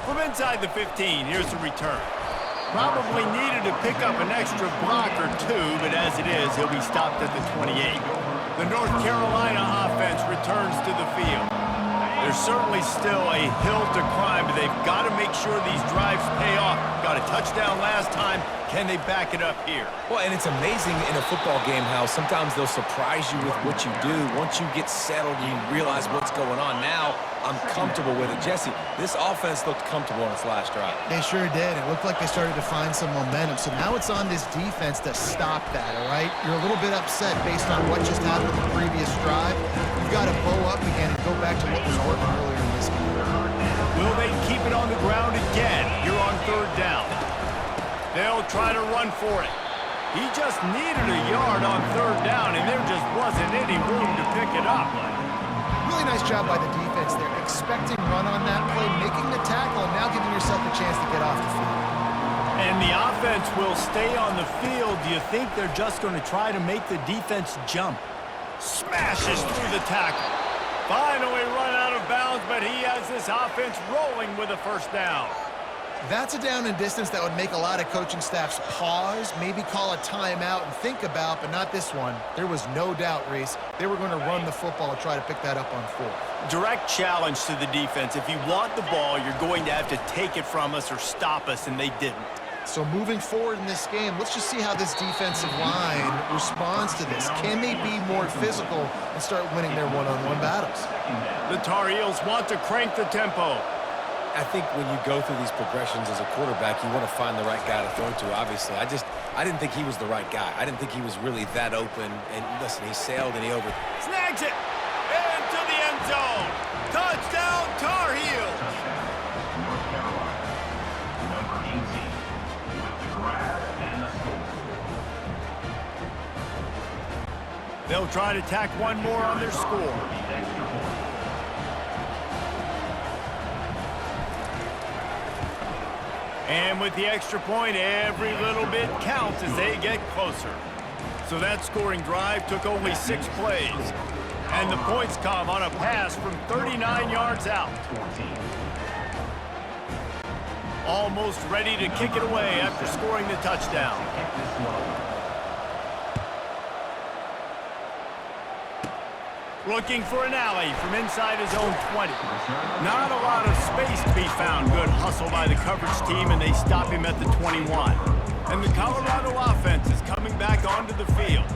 From inside the 15, here's the return. Probably needed to pick up an extra block or two, but as it is, he'll be stopped at the 28. The North Carolina offense returns to the field. There's certainly still a hill to climb, but they've got to make sure these drives pay off. Got a touchdown last time. Can they back it up here? Well, and it's amazing in a football game how sometimes they'll surprise you with what you do. Once you get settled, you realize what's going on. Now, I'm comfortable with it. Jesse, this offense looked comfortable on its last drive. They sure did. It looked like they started to find some momentum. So now it's on this defense to stop that, all right? You're a little bit upset based on what just happened the previous drive. You've got to bow up again and go back to what was working earlier in this game. Will they keep it on the ground again? You're on third down. They'll try to run for it. He just needed a yard on third down, and there just wasn't any room to pick it up. Really nice job by the defense there. Expecting run on that play, making the tackle, and now giving yourself a chance to get off the field. And the offense will stay on the field. Do you think they're just going to try to make the defense jump? Smashes through the tackle. Finally run out of bounds, but he has this offense rolling with a first down. That's a down and distance that would make a lot of coaching staffs pause, maybe call a timeout and think about, but not this one. There was no doubt, Reese, they were going to run the football and try to pick that up on fourth. Direct challenge to the defense. If you want the ball, you're going to have to take it from us or stop us, and they didn't. So moving forward in this game, let's just see how this defensive line responds to this. Can they be more physical and start winning their one-on-one battles? The Tar Heels want to crank the tempo. I think when you go through these progressions as a quarterback, you want to find the right guy to throw to, obviously. I didn't think he was the right guy. I didn't think he was really that open. And listen, he sailed and he snags it into the end zone. Touchdown, Tar Heels. They'll try to tack one more on their score. And with the extra point, every little bit counts as they get closer. So that scoring drive took only 6 plays. And the points come on a pass from 39 yards out. Almost ready to kick it away after scoring the touchdown. Looking for an alley from inside his own 20. Not a lot of space to be found. Good hustle by the coverage team, and they stop him at the 21. And the Colorado offense is coming back onto the field.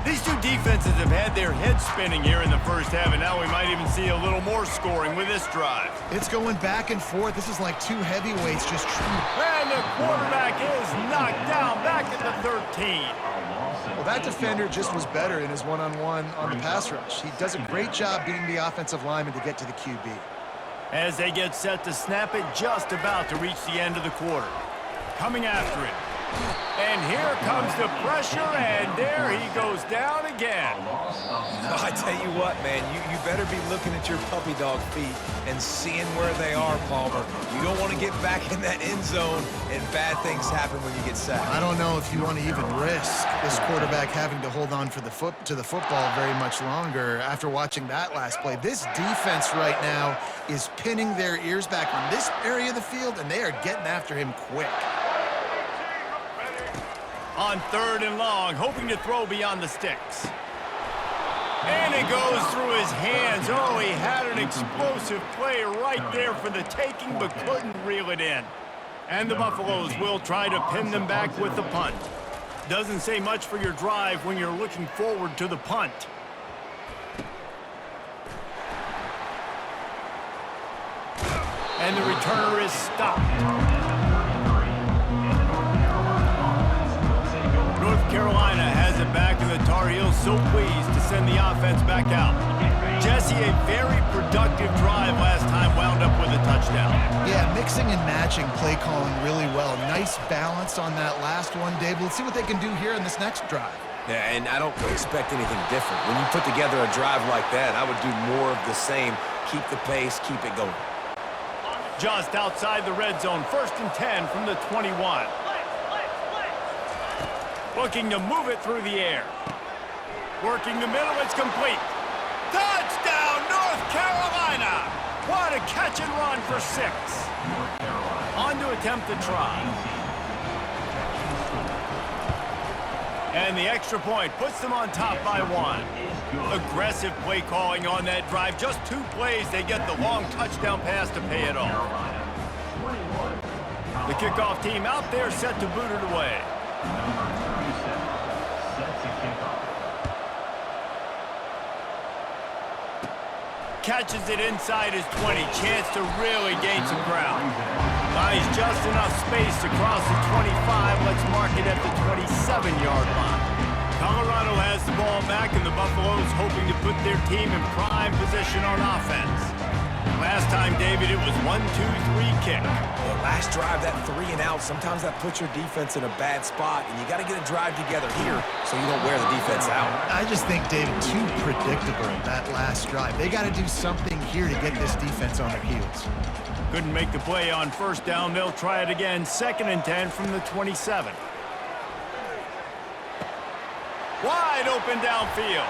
These two defenses have had their heads spinning here in the first half, and now we might even see a little more scoring with this drive. It's going back and forth. This is like two heavyweights just... And the quarterback is knocked down back at the 13. Well, that defender just was better in his one-on-one on the pass rush. He does a great job beating the offensive lineman to get to the QB. As they get set to snap it, just about to reach the end of the quarter. Coming after it. And here comes the pressure, and there he goes down again. I tell you what, man, you better be looking at your puppy dog feet and seeing where they are, Palmer. You don't want to get back in that end zone and bad things happen when you get sacked. I don't know if you want to even risk this quarterback having to hold on to the football very much longer after watching that last play. This defense right now is pinning their ears back on this area of the field, and they are getting after him quick. On third and long, hoping to throw beyond the sticks. And it goes through his hands. Oh, he had an explosive play right there for the taking, but couldn't reel it in. And the Buffaloes will try to pin them back with the punt. Doesn't say much for your drive when you're looking forward to the punt. And the returner is stopped. North Carolina has it back, and the Tar Heels so pleased to send the offense back out. Jesse, a very productive drive last time, wound up with a touchdown. Yeah, mixing and matching play calling really well. Nice balance on that last one, Dave. Let's see what they can do here in this next drive. Yeah, and I don't expect anything different. When you put together a drive like that, I would do more of the same. Keep the pace, keep it going. Just outside the red zone, 1st and 10 from the 21. Looking to move it through the air. Working the middle, it's complete. Touchdown, North Carolina! What a catch and run for 6. On to attempt the try. And the extra point puts them on top by 1. Aggressive play calling on that drive. Just 2 plays, they get the long touchdown pass to pay it off. The kickoff team out there set to boot it away. Catches it inside his 20. Chance to really gain some ground. Buys just enough space to cross the 25. Let's mark it at the 27-yard line. Colorado has the ball back, and the Buffaloes hoping to put their team in prime position on offense. Last time, David, it was 1-2-3 kick. The last drive, that 3 and out, sometimes that puts your defense in a bad spot, and you got to get a drive together here so you don't wear the defense out. I just think, David, too predictable, that last drive. They got to do something here to get this defense on their heels. Couldn't make the play on first down. They'll try it again. 2nd and 10 from the 27. Wide open downfield.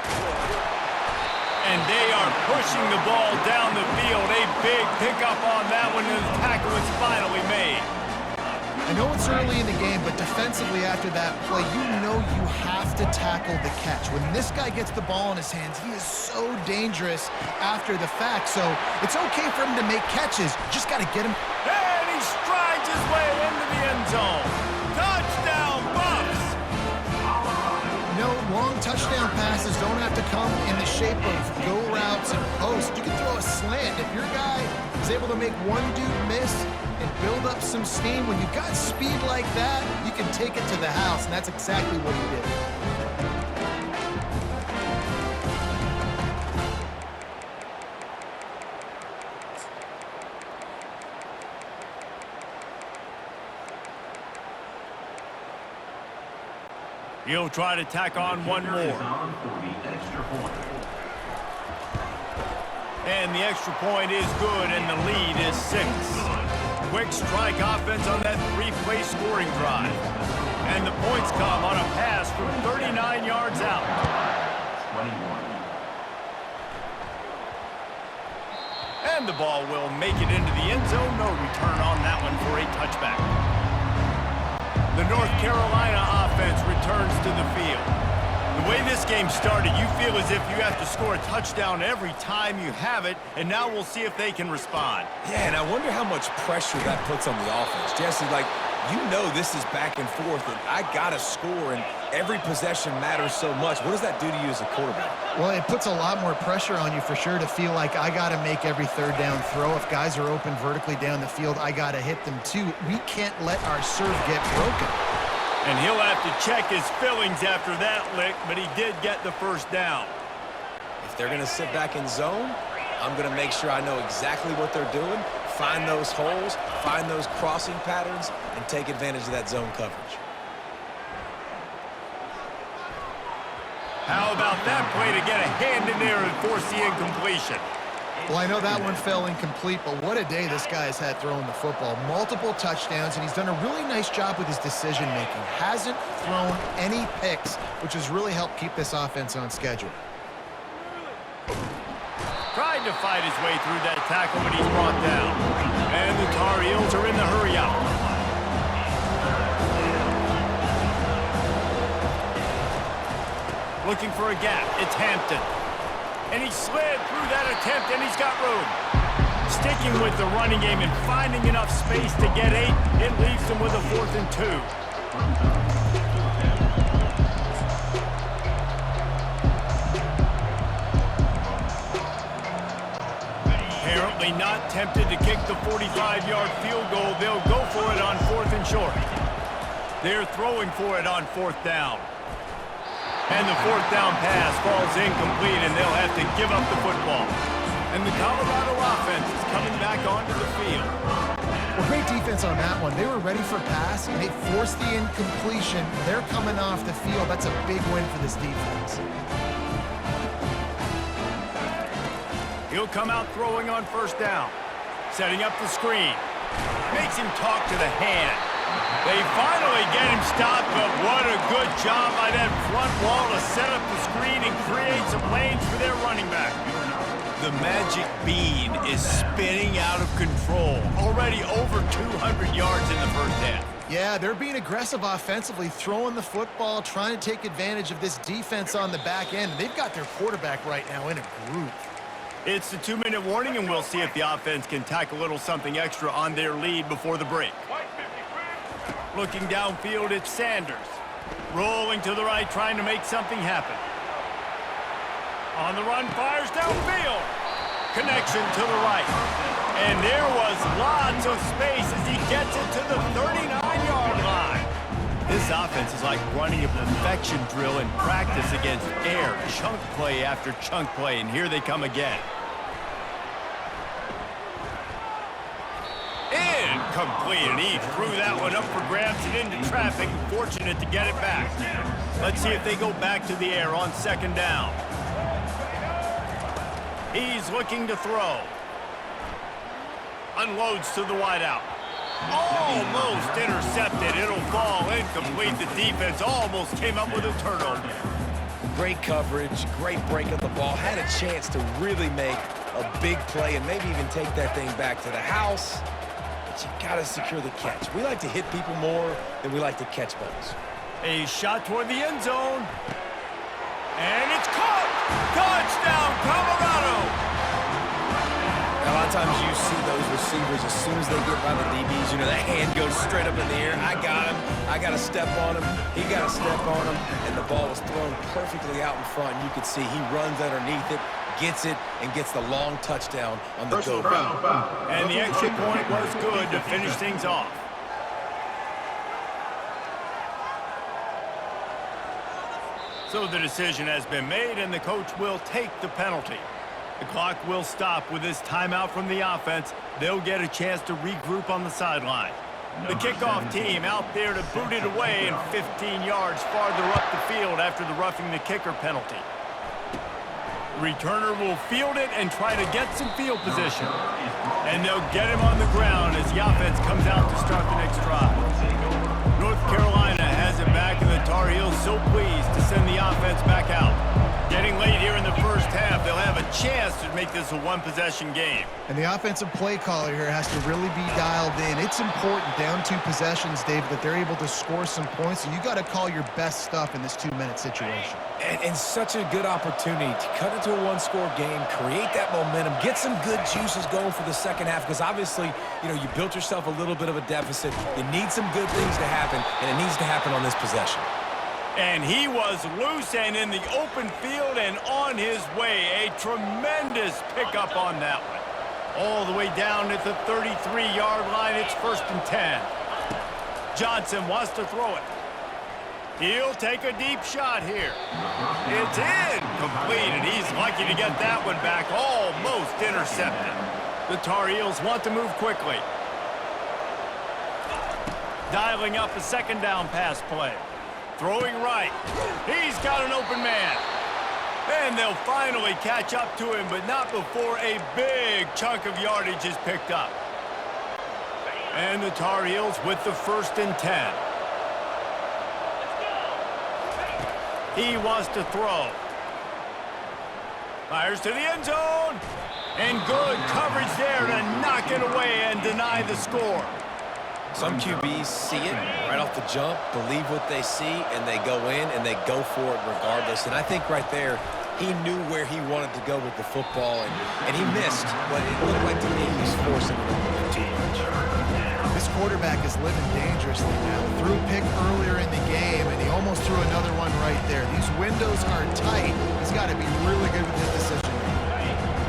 And they are pushing the ball down the field. A big pickup on that one, and the tackle is finally made. I know it's early in the game, but defensively after that play, you know you have to tackle the catch. When this guy gets the ball in his hands, he is so dangerous after the fact. So it's okay for him to make catches. Just got to get him. And he strides his way into the end zone. Touchdown, Buffs! No, long touchdown passes don't have to come in the shape of go routes and posts. You can throw a slant. If your guy is able to make one dude miss and build up some steam, when you've got speed like that, you can take it to the house, and that's exactly what he did. He'll try to tack on one more. And the extra point is good, and the lead is 6. Quick strike offense on that 3-play scoring drive. And the points come on a pass from 39 yards out. And the ball will make it into the end zone. No return on that one for a touchback. The North Carolina offense returns to the field. The way this game started, you feel as if you have to score a touchdown every time you have it, and now we'll see if they can respond. Yeah, and I wonder how much pressure that puts on the offense. Jesse, like, you know this is back and forth, and I got to score, and every possession matters so much. What does that do to you as a quarterback? Well, it puts a lot more pressure on you for sure to feel like I got to make every third down throw. If guys are open vertically down the field, I got to hit them too. We can't let our serve get broken. And he'll have to check his fillings after that lick, but he did get the first down. If they're going to sit back in zone, I'm going to make sure I know exactly what they're doing, find those holes, find those crossing patterns, and take advantage of that zone coverage. How about that play to get a hand in there and force the incompletion? Well, I know that one fell incomplete, but what a day this guy has had throwing the football. Multiple touchdowns, and he's done a really nice job with his decision-making. Hasn't thrown any picks, which has really helped keep this offense on schedule. Tried to fight his way through that tackle, but he's brought down. And the Tar Heels are in the hurry-out. Looking for a gap. It's Hampton. And he slid through that attempt, and he's got room. Sticking with the running game and finding enough space to get 8, it leaves them with a 4th and 2. Apparently not tempted to kick the 45-yard field goal. They'll go for it on 4th and short. They're throwing for it on 4th down. And the 4th down pass falls incomplete, and they'll have to give up the football. And the Colorado offense is coming back onto the field. Well, great defense on that one. They were ready for pass, and they forced the incompletion. They're coming off the field. That's a big win for this defense. He'll come out throwing on 1st down. Setting up the screen. Makes him talk to the hand. They finally get him stopped, but what a good job by that front wall to set up the screen and create some lanes for their running back. The magic bean is spinning out of control. Already over 200 yards in the first half. Yeah, they're being aggressive offensively, throwing the football, trying to take advantage of this defense on the back end. They've got their quarterback right now in a groove. It's the 2-minute warning, and we'll see if the offense can tack a little something extra on their lead before the break. Looking downfield, it's Sanders. Rolling to the right, trying to make something happen. On the run, fires downfield. Connection to the right. And there was lots of space as he gets it to the 39-yard line. This offense is like running a perfection drill in practice against air. Chunk play after chunk play, and here they come again. Incomplete, and he threw that one up for grabs and into traffic. Fortunate to get it back. Let's see if they go back to the air on second down. He's looking to throw. Unloads to the wideout. Almost intercepted. It'll fall incomplete. The defense almost came up with a turnover. Great coverage, great break of the ball. Had a chance to really make a big play and maybe even take that thing back to the house. But you got to secure the catch. We like to hit people more than we like to catch balls. A shot toward the end zone. And it's caught! Touchdown, Colorado! Now, a lot of times you see those receivers, as soon as they get by the DBs, you know, that hand goes straight up in the air. I got him. I got to step on him. He got to step on him. And the ball was thrown perfectly out in front. You could see he runs underneath it, gets it, and gets the long touchdown on the go route. And the extra point was good to finish things off. So the decision has been made, and the coach will take the penalty. The clock will stop with this timeout from the offense. They'll get a chance to regroup on the sideline. The kickoff team out there to boot it away and 15 yards farther up the field after the roughing the kicker penalty. The returner will field it and try to get some field position. And they'll get him on the ground as the offense comes out to start the next drive. North Carolina has it back, and the Tar Heels so pleased to send the offense back out. Getting late here in the first half, they'll have a chance to make this a one-possession game. And the offensive play caller here has to really be dialed in. It's important down 2 possessions, Dave, that they're able to score some points. So you got to call your best stuff in this 2-minute situation. And such a good opportunity to cut it to a one-score game, create that momentum, get some good juices going for the second half, because obviously, you know, you built yourself a little bit of a deficit. You need some good things to happen, and it needs to happen on this possession. And he was loose and in the open field and on his way. A tremendous pickup on that one. All the way down at the 33-yard line. It's 1st and 10. Johnson wants to throw it. He'll take a deep shot here. It's incomplete, and he's lucky to get that one back. Almost intercepted. The Tar Heels want to move quickly. Dialing up a second down pass play. Throwing right. He's got an open man. And they'll finally catch up to him, but not before a big chunk of yardage is picked up. And the Tar Heels with the 1st and 10. He wants to throw. Fires to the end zone. And good coverage there to knock it away and deny the score. Some QBs see it right off the jump, believe what they see, and they go in and they go for it regardless. And I think right there, he knew where he wanted to go with the football, and he missed, but it looked like to me he was forcing it a little bit too much. This quarterback is living dangerously now. Threw a pick earlier in the game, and he almost threw another one right there. These windows are tight. He's got to be really good with his decision.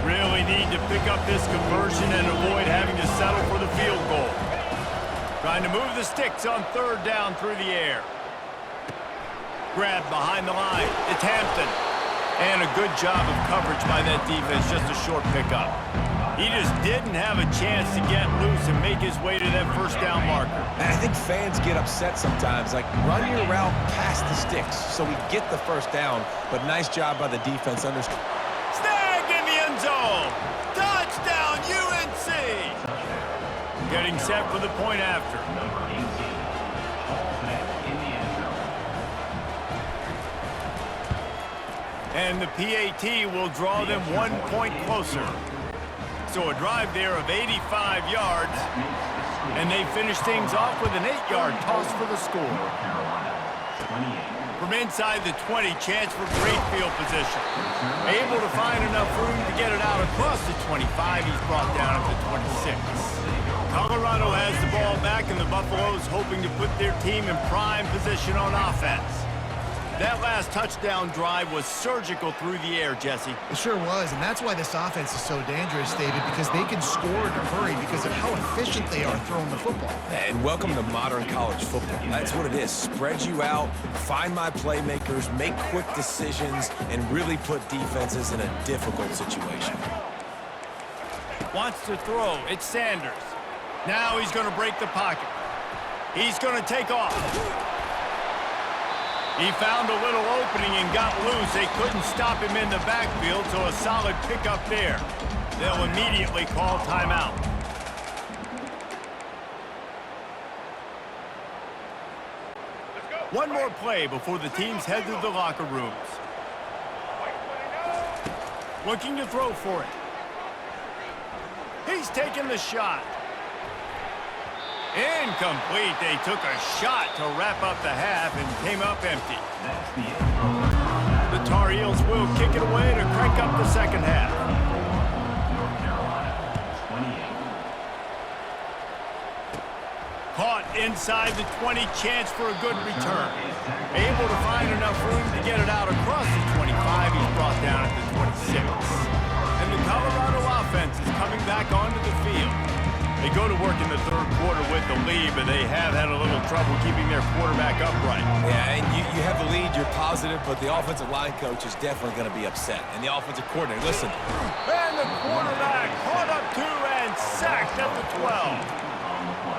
Really need to pick up this conversion and avoid having to settle for the field goal. Trying to move the sticks on 3rd down through the air. Grab behind the line. It's Hampton. And a good job of coverage by that defense. Just a short pickup. He just didn't have a chance to get loose and make his way to that 1st down marker. And I think fans get upset sometimes. Like, run your route past the sticks so we get the 1st down. But nice job by the defense. Snagged in the end zone. Touchdown, UNC. Getting set for the point after. And the PAT will draw them 1 point closer. So a drive there of 85 yards. And they finish things off with an 8-yard toss for the score. From inside the 20, chance for great field position. Able to find enough room to get it out across the 25. He's brought down at the 26. Colorado has the ball back, and the Buffaloes hoping to put their team in prime position on offense. That last touchdown drive was surgical through the air, Jesse. It sure was, and that's why this offense is so dangerous, David, because they can score in a hurry because of how efficient they are throwing the football. And welcome to modern college football. That's what it is. Spread you out, find my playmakers, make quick decisions, and really put defenses in a difficult situation. Wants to throw. It's Sanders. Now he's going to break the pocket. He's going to take off. He found a little opening and got loose. They couldn't stop him in the backfield, so a solid pickup there. They'll immediately call timeout. One more play before the teams head to the locker rooms. Looking to throw for it. He's taking the shot. Incomplete. They took a shot to wrap up the half and came up empty. The Tar Heels will kick it away to crank up the second half. Caught inside the 20, chance for a good return. Able to find enough room to get it out across the 25. He's brought down at the 26. And the Colorado offense is coming back onto the field. They go to work in the third quarter with the lead, but they have had a little trouble keeping their quarterback upright. Yeah, and you have the lead, you're positive, but the offensive line coach is definitely going to be upset. And the offensive coordinator, listen. And the quarterback caught up to and sacked at the 12.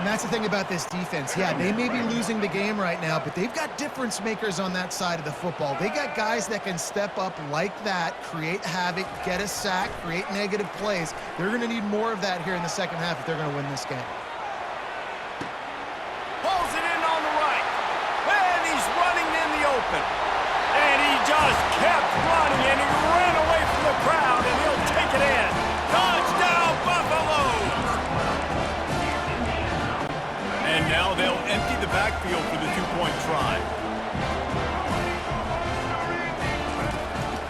And that's the thing about this defense. Yeah, they may be losing the game right now, but they've got difference makers on that side of the football. They got guys that can step up like that, create havoc, get a sack, create negative plays. They're going to need more of that here in the second half if they're going to win this game. Pulls it in on the right. And he's running in the open. And he just kept running, and he ran away from the crowd, and he'll take it in. Touchdown, Buffalo! And now they'll empty the backfield for the two-point try.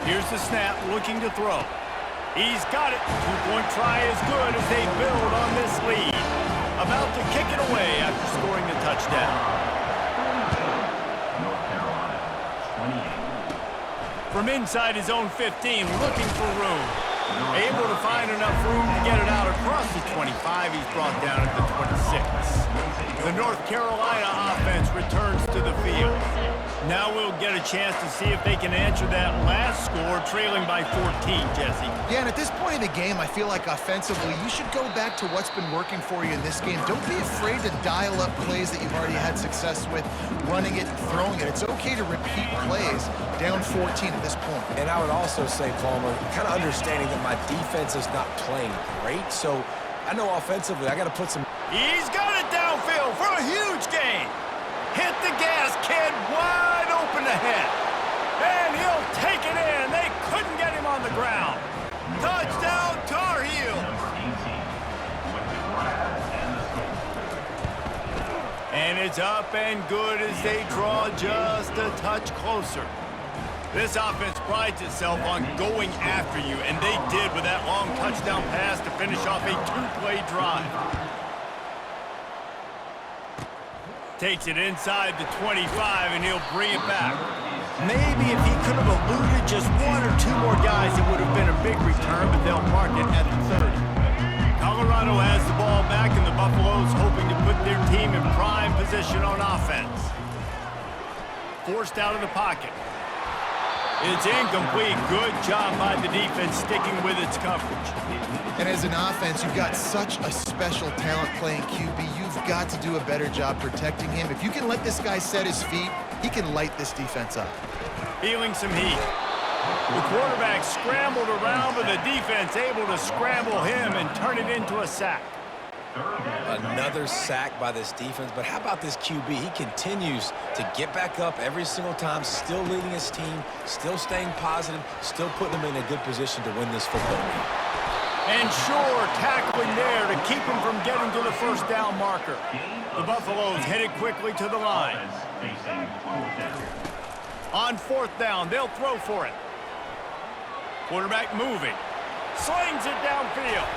Here's the snap, looking to throw. He's got it. Two-point try is good as they build on this lead. About to kick it away after scoring the touchdown. From inside his own 15, looking for room. Able to find enough room to get it out across the 25. He's brought down at the 26. The North Carolina offense returns to the field. Now we'll get a chance to see if they can answer that last score, trailing by 14, Jesse. Yeah, and at this point in the game, I feel like offensively, you should go back to what's been working for you in this game. Don't be afraid to dial up plays that you've already had success with, running it and throwing it. It's okay to repeat plays down 14 at this point. And I would also say, Palmer, kind of understanding that my defense is not playing great, so I know offensively I got to put some... He's got it downfield for a huge gain. Hit the gas, kid, wide open ahead. And he'll take it in. They couldn't get him on the ground. Touchdown, Tar Heels. And it's up and good as they draw just a touch closer. This offense prides itself on going after you, and they did with that long touchdown pass to finish off a two-play drive. Takes it inside the 25, and he'll bring it back. Maybe if he could have eluded just one or two more guys, it would have been a big return, but they'll mark it at the 30. Colorado has the ball back, and the Buffaloes hoping to put their team in prime position on offense. Forced out of the pocket. It's incomplete. Good job by the defense sticking with its coverage. And as an offense, you've got such a special talent playing QB. You've got to do a better job protecting him. If you can let this guy set his feet, he can light this defense up. Feeling some heat. The quarterback scrambled around, but the defense able to scramble him and turn it into a sack. Another sack by this defense, but how about this QB? He continues to get back up every single time, still leading his team, still staying positive, still putting them in a good position to win this football game. And sure, tackling there to keep him from getting to the first down marker. The Buffaloes headed quickly to the line. On fourth down, they'll throw for it. Quarterback moving. Slings it downfield.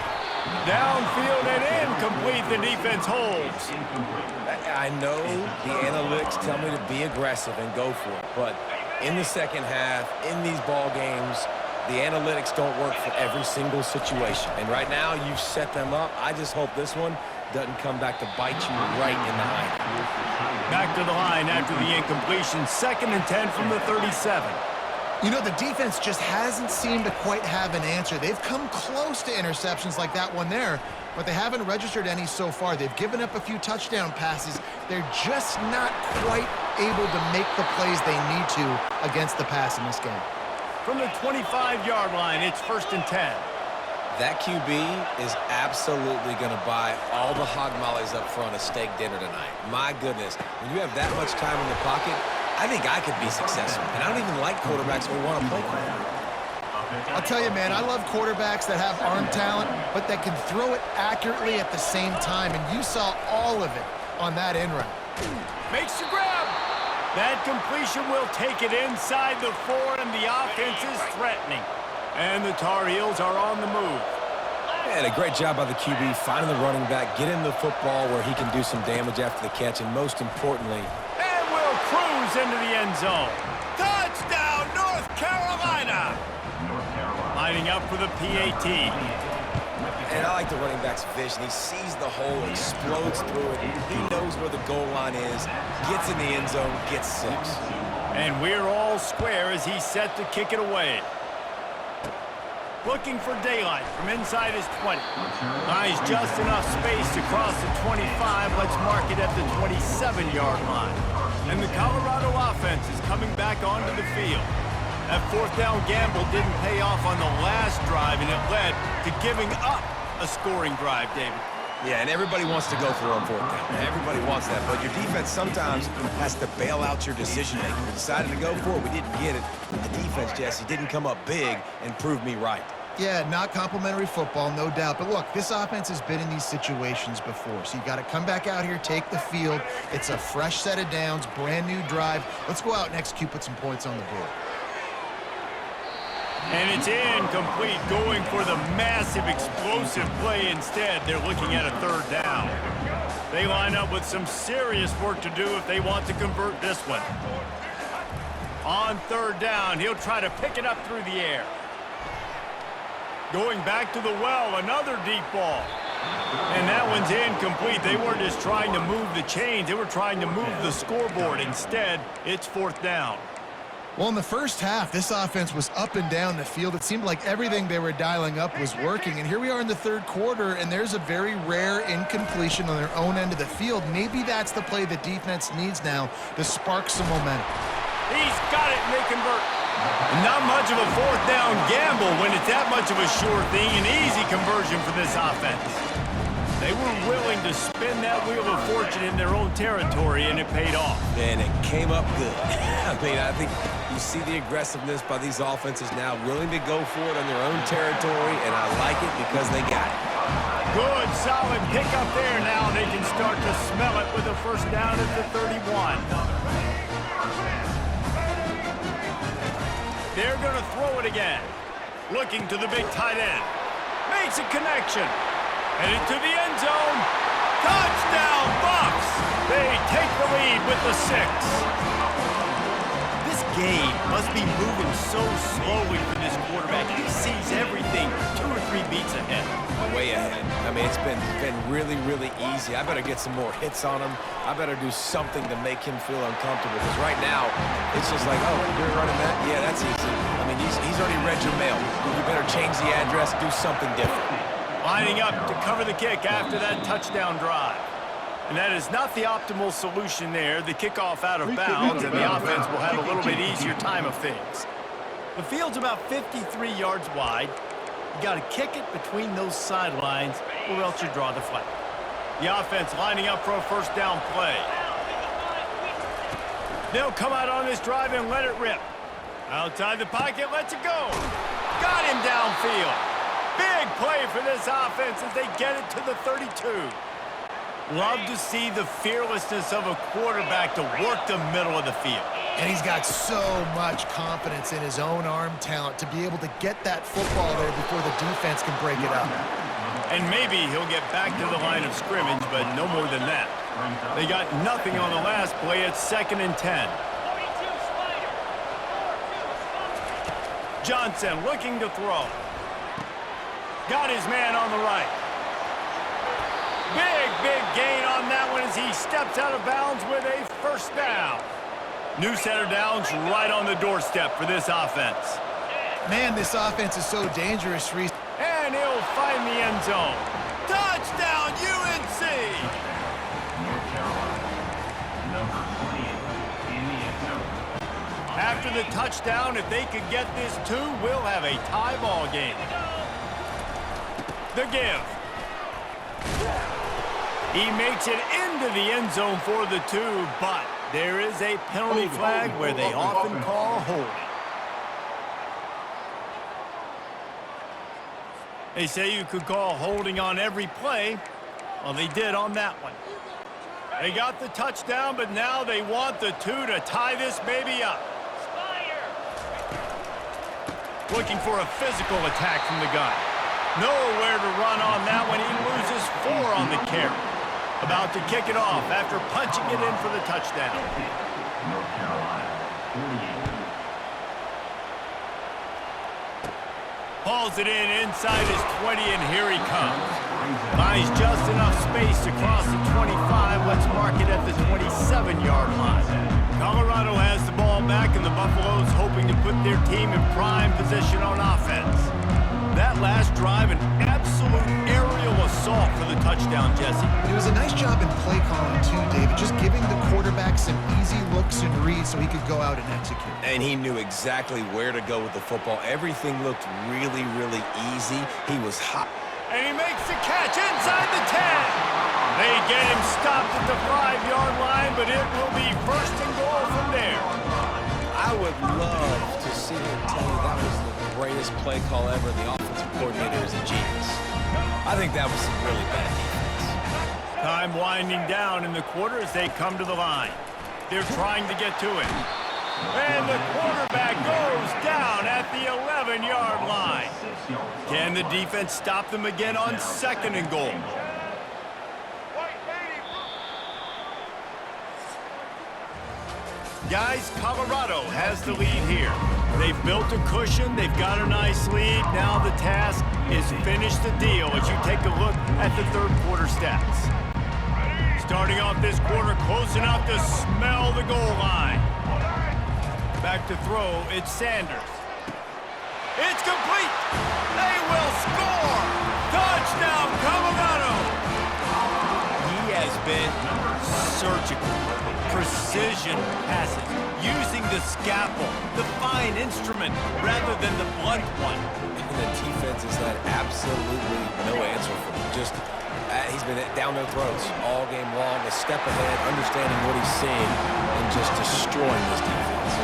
Downfield and incomplete. The defense holds. I know the analytics tell me to be aggressive and go for it, but in the second half, in these ball games, the analytics don't work for every single situation. And right now, you've set them up. I just hope this one doesn't come back to bite you right in the eye. Back to the line after the incompletion. 2nd and 10 from the 37. You know, the defense just hasn't seemed to quite have an answer. They've come close to interceptions like that one there, but they haven't registered any so far. They've given up a few touchdown passes. They're just not quite able to make the plays they need to against the pass in this game. From the 25-yard line, it's 1st and 10. That QB is absolutely going to buy all the hog mollies up front of steak dinner tonight. My goodness, when you have that much time in the pocket, I think I could be successful. And I don't even like quarterbacks who want to play for them. I'll tell you, man, I love quarterbacks that have arm talent, but that can throw it accurately at the same time. And you saw all of it on that end run. Makes the grab. That completion will take it inside the 4, and the offense is threatening. And the Tar Heels are on the move. And a great job by the QB finding the running back, getting the football where he can do some damage after the catch, and most importantly, and will cruise into the end zone. Touchdown, North Carolina! Lining up for the PAT. And I like the running back's vision. He sees the hole, explodes through it. He knows where the goal line is, gets in the end zone, gets 6. And we're all square as he's set to kick it away. Looking for daylight from inside his 20. Buys just enough space to cross the 25. Let's mark it at the 27-yard line. And the Colorado offense is coming back onto the field. That 4th down gamble didn't pay off on the last drive, and it led to giving up a scoring drive, David. Yeah, and everybody wants to go for it on 4th down. Everybody wants that, but your defense sometimes has to bail out your decision-making. We decided to go for it. We didn't get it. The defense, Jesse, didn't come up big and prove me right. Yeah, not complimentary football, no doubt. But look, this offense has been in these situations before. So you got to come back out here, take the field. It's a fresh set of downs, brand new drive. Let's go out and execute, put some points on the board. And it's incomplete, going for the massive explosive play instead. They're looking at a 3rd down. They line up with some serious work to do if they want to convert this one. On 3rd down, he'll try to pick it up through the air. Going back to the well, another deep ball. And that one's incomplete. They weren't just trying to move the chains. They were trying to move the scoreboard. Instead, it's 4th down. Well, in the first half, this offense was up and down the field. It seemed like everything they were dialing up was working. And here we are in the 3rd quarter, and there's a very rare incompletion on their own end of the field. Maybe that's the play the defense needs now to spark some momentum. He's got it, and they convert. Not much of a 4th down gamble when it's that much of a sure thing. An easy conversion for this offense. They were willing to spin that wheel of fortune in their own territory, and it paid off. And it came up good. I mean, I think you see the aggressiveness by these offenses now, willing to go for it on their own territory, and I like it because they got it. Good, solid pickup there. Now they can start to smell it with a 1st down at the 31. They're going to throw it again. Looking to the big tight end. Makes a connection. Headed to the end zone. Touchdown, Buffs! They take the lead with the 6. This game must be moving so slowly for this quarterback. He sees everything 2 or 3 beats ahead. Way ahead. I mean, it's been really, really easy. I better get some more hits on him. I better do something to make him feel uncomfortable. Because right now, it's just like, oh, you're running that? Yeah, that's easy. I mean, he's already read your mail. You better change the address, do something different. Lining up to cover the kick after that touchdown drive. And that is not the optimal solution there. The kickoff out of bounds, and the offense will have a little bit easier time of things. The field's about 53 yards wide. You got to kick it between those sidelines, or else you draw the flag. The offense lining up for a 1st down play. They'll come out on this drive and let it rip. Outside the pocket, lets it go. Got him downfield. Big play for this offense as they get it to the 32. Love to see the fearlessness of a quarterback to work the middle of the field. And he's got so much confidence in his own arm talent to be able to get that football there before the defense can break it up. And maybe he'll get back to the line of scrimmage, but no more than that. They got nothing on the last play. It's 2nd and 10. Johnson looking to throw. Got his man on the right. Big gain on that one as he steps out of bounds with a first down. New set of downs right on the doorstep for this offense. Man, this offense is so dangerous, Reese. And he'll find the end zone. Touchdown, UNC! After the touchdown, if they could get this too, we'll have a tie ball game. The give. He makes it into the end zone for the 2, but there is a penalty flag where they often call holding. They say you could call holding on every play. Well, they did on that one. They got the touchdown, but now they want the 2 to tie this baby up. Looking for a physical attack from the gun. Nowhere to run on that one. He loses 4 on the carry. About to kick it off after punching it in for the touchdown. Hauls it in inside his 20, and here he comes. Buys just enough space to cross the 25. Let's mark it at the 27-yard line. Colorado has the ball back, and the Buffaloes hoping to put their team in prime position on offense. That last drive, an absolute aerial assault for the touchdown, Jesse. It was a nice job in play calling too, David, just giving the quarterback some easy looks and reads so he could go out and execute. And he knew exactly where to go with the football. Everything looked really easy. He was hot. And he makes the catch inside the 10. They get him stopped at the 5-yard line, but it will be 1st and goal from there. I would love to see him tell you that was the greatest play call ever. The offensive coordinator is a genius. I think that was some really bad defense. Time winding down in the quarter as they come to the line. They're trying to get to it. And the quarterback goes down at the 11-yard line. Can the defense stop them again on 2nd and goal? Guys, Colorado has the lead here. They've built a cushion. They've got a nice lead. Now the task is finish the deal as you take a look at the 3rd quarter stats. Starting off this quarter, close enough to smell the goal line. Back to throw, it's Sanders. It's complete. They will score. Touchdown, Colorado. He has been surgical. Precision passes, using the scalpel, the fine instrument, rather than the blunt one. And the defense has had absolutely no answer for him. Just, he's been down their throats all game long, a step ahead, understanding what he's seeing, and just destroying this defense.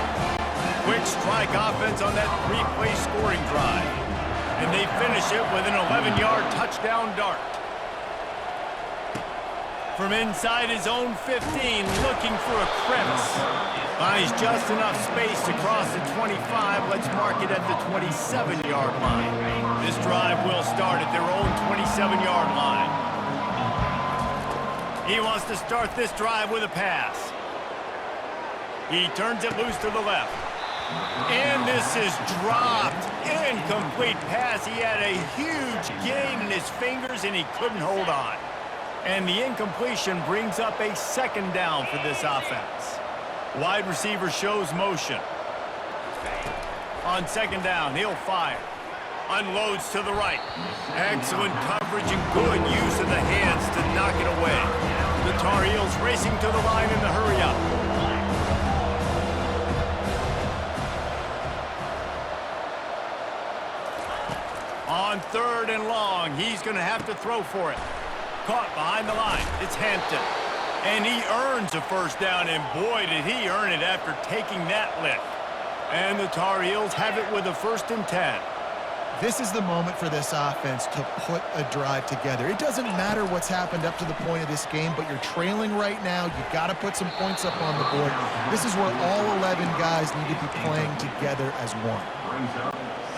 Quick strike offense on that 3-play scoring drive. And they finish it with an 11-yard touchdown dart. From inside his own 15, looking for a crevice. Buys just enough space to cross the 25. Let's mark it at the 27-yard line. This drive will start at their own 27-yard line. He wants to start this drive with a pass. He turns it loose to the left. And this is dropped. Incomplete pass. He had a huge gain in his fingers, and he couldn't hold on. And the incompletion brings up a 2nd down for this offense. Wide receiver shows motion. On 2nd down, he'll fire. Unloads to the right. Excellent coverage and good use of the hands to knock it away. The Tar Heels racing to the line in the hurry-up. On 3rd and long, he's going to have to throw for it. Caught behind the line. It's Hampton. And he earns a 1st down, and boy, did he earn it after taking that lick. And the Tar Heels have it with a 1st and 10. This is the moment for this offense to put a drive together. It doesn't matter what's happened up to the point of this game, but you're trailing right now. You've got to put some points up on the board. This is where all 11 guys need to be playing together as one.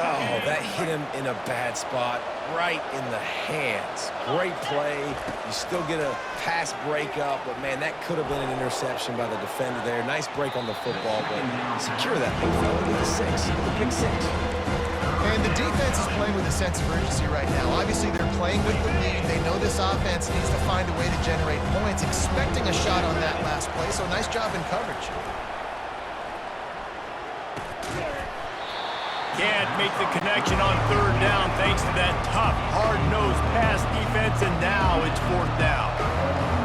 Oh, that hit him in a bad spot, right in the hands. Great play. You still get a pass breakup, but, man, that could have been an interception by the defender there. Nice break on the football, but secure that big fella with a 6, with a pick 6. And the defense is playing with a sense of urgency right now. Obviously, they're playing with the lead. They know this offense needs to find a way to generate points, expecting a shot on that last play, so nice job in coverage. Can't make the connection on third down thanks to that tough, hard-nosed pass defense, and now it's fourth down.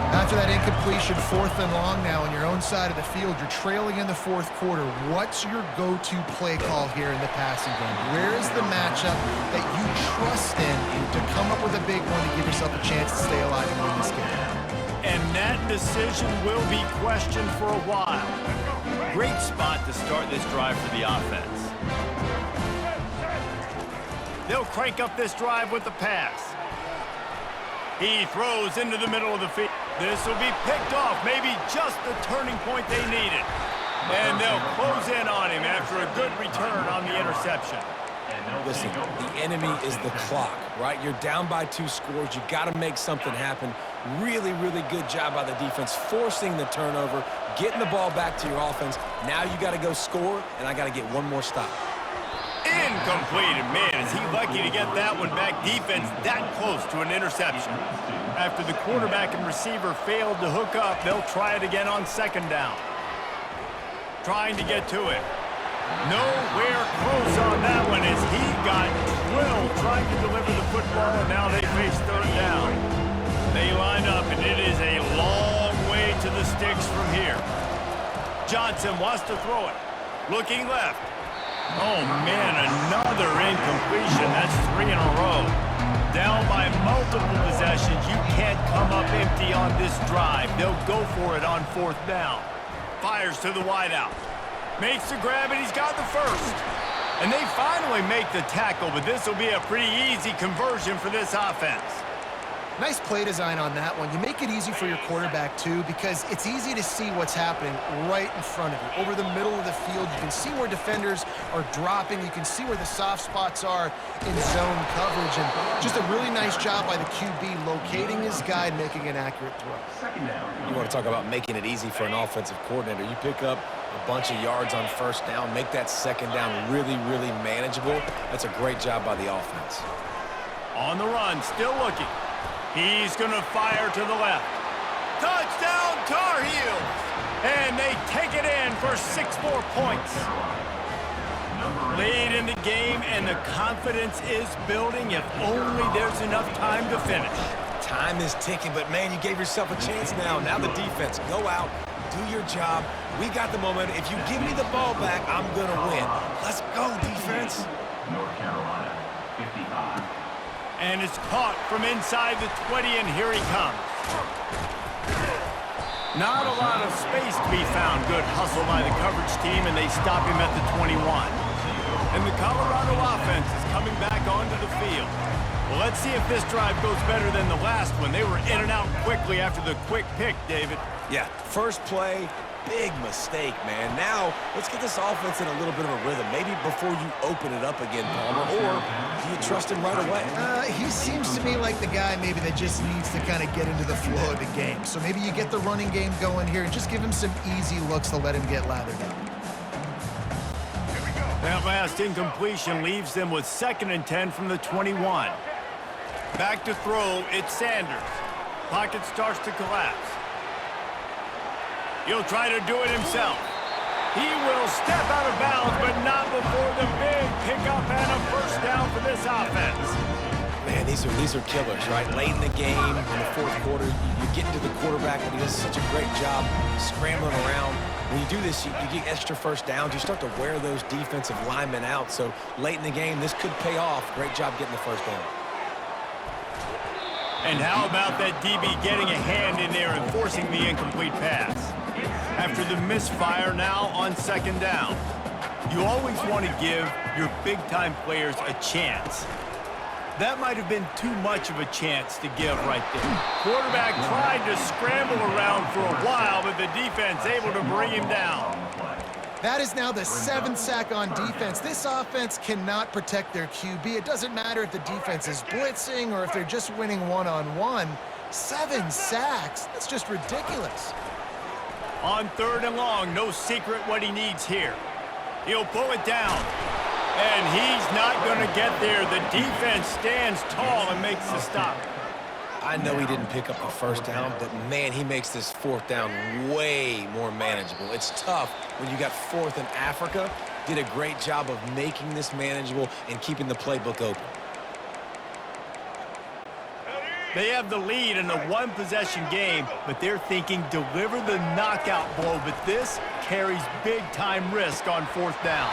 After that incompletion, 4th and long now on your own side of the field, you're trailing in the 4th quarter. What's your go-to play call here in the passing game? Where is the matchup that you trust in to come up with a big one to give yourself a chance to stay alive and win this game? And that decision will be questioned for a while. Great spot to start this drive for the offense. They'll crank up this drive with the pass. He throws into the middle of the field. This will be picked off, maybe just the turning point they needed. And they'll close in on him after a good return on the interception. Listen, the enemy is the clock, right? You're down by 2 scores. You got to make something happen. Really, really good job by the defense, forcing the turnover, getting the ball back to your offense. Now you got to go score, and I got to get one more stop. Incomplete, and man, is he lucky to get that one back. Defense that close to an interception. After the quarterback and receiver failed to hook up, they'll try it again on 2nd down. Trying to get to it. Nowhere close on that one as he got drilled trying to deliver the football, and now they face 3rd down. They line up, and it is a long way to the sticks from here. Johnson wants to throw it. Looking left. Oh, man, another incompletion. That's 3 in a row. Down by multiple possessions. You can't come up empty on this drive. They'll go for it on 4th down. Fires to the wideout. Makes the grab, and he's got the first. And they finally make the tackle, but this will be a pretty easy conversion for this offense. Nice play design on that one. You make it easy for your quarterback, too, because it's easy to see what's happening right in front of you. Over the middle of the field, you can see where defenders are dropping. You can see where the soft spots are in zone coverage. And just a really nice job by the QB locating his guy and making an accurate throw. You want to talk about making it easy for an offensive coordinator. You pick up a bunch of yards on 1st down, make that 2nd down really, really manageable. That's a great job by the offense. On the run, still looking. He's going to fire to the left. Touchdown, Tar Heels! And they take it in for 6 more points. Late in the game, and the confidence is building if only there's enough time to finish. Time is ticking, but, man, you gave yourself a chance now. Now the defense, go out, do your job. We got the moment. If you give me the ball back, I'm going to win. Let's go, defense. North Carolina, 55. And it's caught from inside the 20, and here he comes. Not a lot of space to be found. Good hustle by the coverage team, and they stop him at the 21. And the Colorado offense is coming back onto the field. Well, let's see if this drive goes better than the last one. They were in and out quickly after the quick pick, David. Yeah, first play, big mistake, man. Now, let's get this offense in a little bit of a rhythm. Maybe before you open it up again, Palmer, or do you trust him right away? He seems to me like the guy maybe that just needs to kind of get into the flow of the game. So maybe you get the running game going here and just give him some easy looks to let him get lathered up. That last incompletion leaves them with 2nd and 10 from the 21. Back to throw, it's Sanders. Pocket starts to collapse. He'll try to do it himself. He will step out of bounds, but not before the big pickup and a 1st down for this offense. Man, these are killers, right? Late in the game, in the 4th quarter, you get into the quarterback, but he does such a great job scrambling around. When you do this, you get extra 1st downs. You start to wear those defensive linemen out. So late in the game, this could pay off. Great job getting the 1st down. And how about that DB getting a hand in there and forcing the incomplete pass? After the misfire, now on 2nd down. You always want to give your big-time players a chance. That might have been too much of a chance to give right there. Quarterback tried to scramble around for a while, but the defense able to bring him down. That is now the 7th sack on defense. This offense cannot protect their QB. It doesn't matter if the defense is blitzing or if they're just winning one-on-one. 7 sacks, that's just ridiculous. On 3rd and long, no secret what he needs here. He'll pull it down. And he's not going to get there. The defense stands tall and makes the stop. I know he didn't pick up the first down, but man, he makes this 4th down way more manageable. It's tough when you got 4th in Africa. Did a great job of making this manageable and keeping the playbook open. They have the lead in a one-possession game, but they're thinking deliver the knockout blow, but this carries big-time risk on 4th down.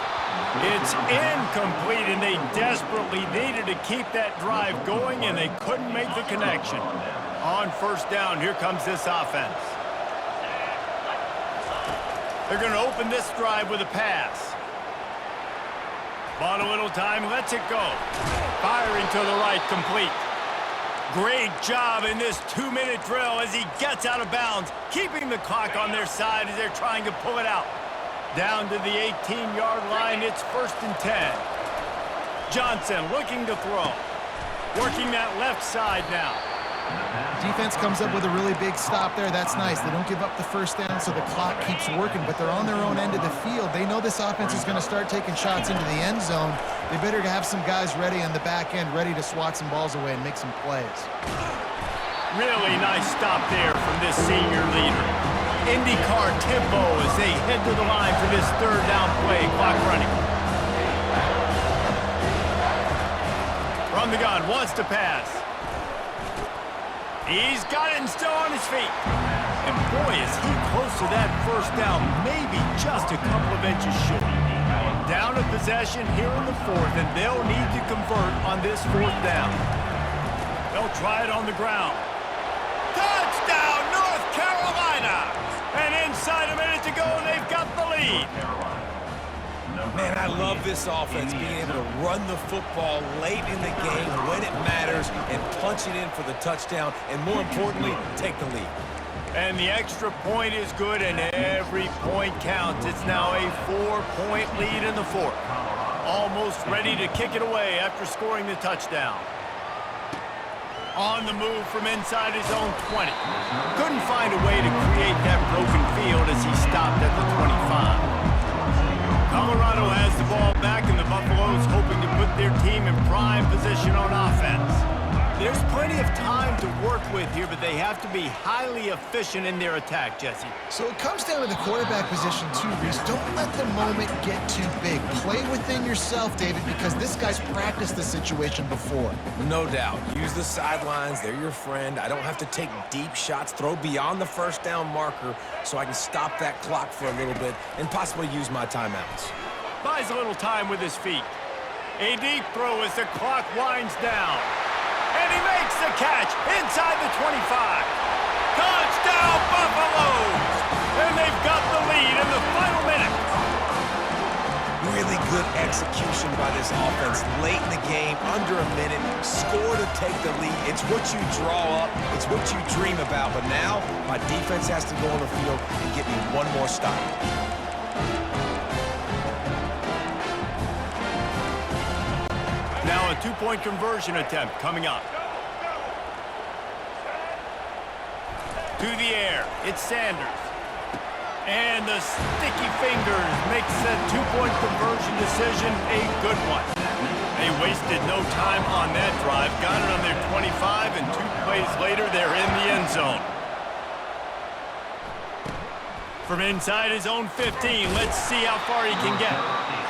It's incomplete, and they desperately needed to keep that drive going, and they couldn't make the connection. On 1st down, here comes this offense. They're going to open this drive with a pass. Bought a little time, lets it go. Firing to the right, complete. Great job in this 2-minute drill as he gets out of bounds, keeping the clock on their side as they're trying to pull it out. Down to the 18-yard line, it's 1st and 10. Johnson looking to throw. Working that left side now. Defense comes up with a really big stop there. That's nice. They don't give up the 1st down, so the clock keeps working, but they're on their own end of the field. They know this offense is going to start taking shots into the end zone. They better have some guys ready on the back end, ready to swat some balls away and make some plays. Really nice stop there from this senior leader. IndyCar tempo as they head to the line for this 3rd down play. Clock running. From the gun, wants to pass. He's got it and still on his feet. And boy, is he close to that 1st down, maybe just a couple of inches short. Down a possession here in the 4th, and they'll need to convert on this 4th down. They'll try it on the ground. Touchdown, North Carolina! And inside a minute to go, they've got the lead. Man, I love this offense being able to run the football late in the game when it matters and punch it in for the touchdown and, more importantly, take the lead. And the extra point is good, and every point counts. It's now a 4-point lead in the 4th. Almost ready to kick it away after scoring the touchdown. On the move from inside his own 20. Couldn't find a way to create that broken field as he stopped at the 25. Colorado has the ball back, and the Buffaloes hoping to put their team in prime position on offense. There's plenty of time to work with here, but they have to be highly efficient in their attack, Jesse. So it comes down to the quarterback position too, Reese. Don't let the moment get too big. Play within yourself, David, because this guy's practiced the situation before. No doubt. Use the sidelines. They're your friend. I don't have to take deep shots. Throw beyond the 1st down marker so I can stop that clock for a little bit and possibly use my timeouts. Buys a little time with his feet. A deep throw as the clock winds down. And he makes the catch inside the 25. Touchdown, Buffaloes! And they've got the lead in the final minute. Really good execution by this offense late in the game, under a minute, score to take the lead. It's what you draw up, it's what you dream about, but now my defense has to go on the field and get me one more stop. Now a 2-point conversion attempt coming up. To the air, it's Sanders. And the sticky fingers makes that 2-point conversion decision a good one. They wasted no time on that drive. Got it on their 25, and 2 plays later, they're in the end zone. From inside his own 15, let's see how far he can get.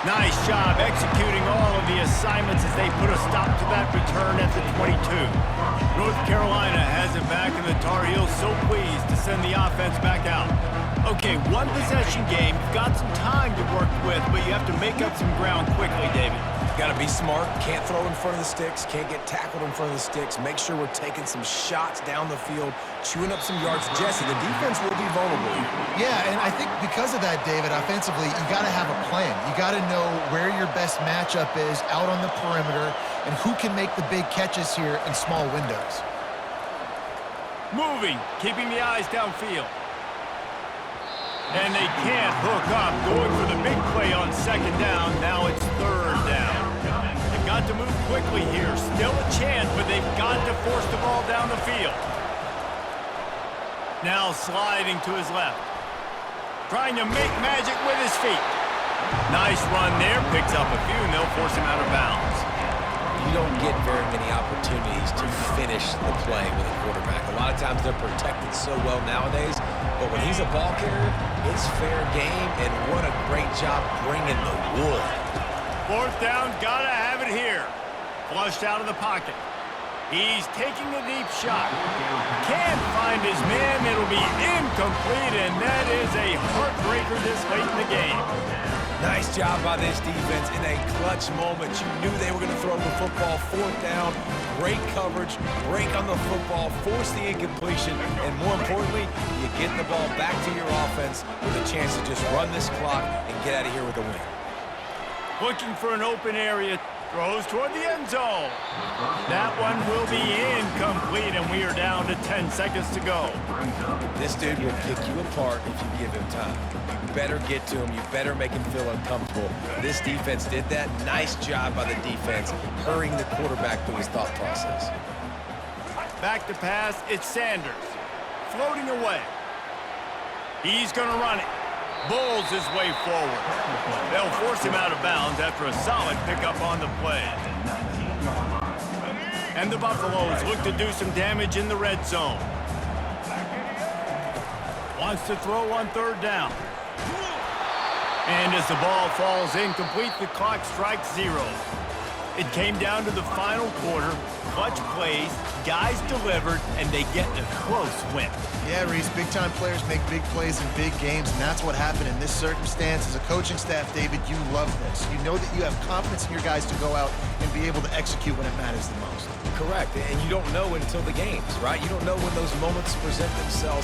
Nice job executing all of the assignments as they put a stop to that return at the 22. North Carolina has it back in and the Tar Heels so pleased to send the offense back out. Okay, one possession game. You've got some time to work with, but you have to make up some ground quickly, David. Got to be smart. Can't throw in front of the sticks. Can't get tackled in front of the sticks. Make sure we're taking some shots down the field, chewing up some yards. Jesse, the defense will be vulnerable here. Yeah, and I think because of that, David, offensively, you got to have a plan. You got to know where your best matchup is out on the perimeter and who can make the big catches here in small windows. Moving, keeping the eyes downfield. And they can't hook up, going for the big play on second down. Now it's third down. They've got to move quickly here. Still a chance, but they've got to force the ball down the field. Now sliding to his left. Trying to make magic with his feet. Nice run there. Picks up a few, and they'll force him out of bounds. You don't get very many opportunities to finish the play with a quarterback. A lot of times they're protected so well nowadays, but when he's a ball carrier, it's fair game, and what a great job bringing the wood. Fourth down, gotta have it here. Flushed out of the pocket. He's taking a deep shot. Can't find his man. It'll be incomplete, and that is a heartbreaker this late in the game. Nice job by this defense in a clutch moment. You knew they were going to throw the football. Fourth down, great coverage, break on the football, force the incompletion, and more importantly, you get the ball back to your offense with a chance to just run this clock and get out of here with a win. Looking for an open area, throws toward the end zone. That one will be incomplete, and we are down to 10 seconds to go. This dude will kick you apart if you give him time. You better get to him. You better make him feel uncomfortable. This defense did that. Nice job by the defense, hurrying the quarterback through his thought process. Back to pass, it's Sanders. Floating away. He's going to run it. Bulls his way forward. They'll force him out of bounds after a solid pickup on the play. And the Buffaloes look to do some damage in the red zone. Wants to throw on third down. And as the ball falls incomplete, the clock strikes 0. It came down to the final quarter. Clutch plays, guys delivered, and they get a close win. Yeah, Reese, big-time players make big plays in big games, and that's what happened in this circumstance. As a coaching staff, David, you love this. You know that you have confidence in your guys to go out and be able to execute when it matters the most. Correct, and you don't know until the games, right? You don't know when those moments present themselves.